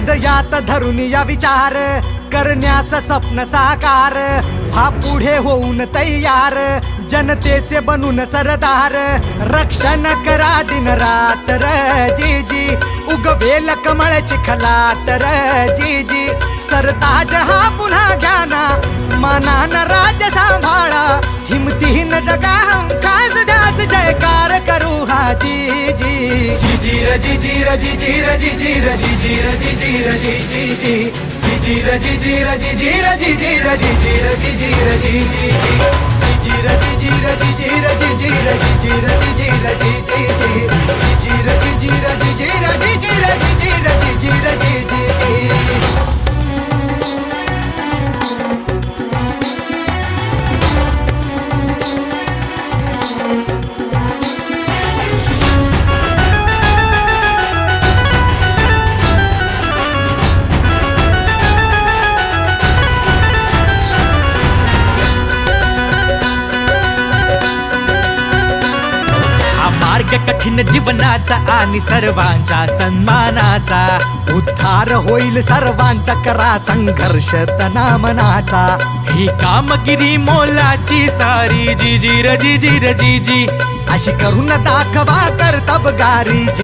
हृदयात धरून या विचार करण्यास स्वप्न साकार व्हा पुढे होऊन तयार जनतेचे बनून सरदार रक्षण करा दिन रात्र जी जी उगवेल कमळ चिखलात जी जी सरताज हा पुन्हा घ्याना मानान राज सांभाळा हिमतीन जगा हमखास द्यास जयकार करू हा जी जी जी र जी जी र जी जी र जी जी र जी जी र जी जी र जी जी जी जी र जी जी र जी जी र जी जी र जी जी र जी जी र जी जी जी र जी जी र जी जी र जी जी र जी जी र जी जी र जी जी जी र जी जी र जी जी र जी जी र जी जी र जी जी र जी जी मार्ग कठीण जीवनाचा आणि सर्वांच्या सन्मानाचा उद्धार होईल सर्वांचा करा संघर्ष तना मनाचा ही कामगिरी मोलाची सारी जी जी र जी जी र जी जी अशी करून दाखवा कर्तबगारी।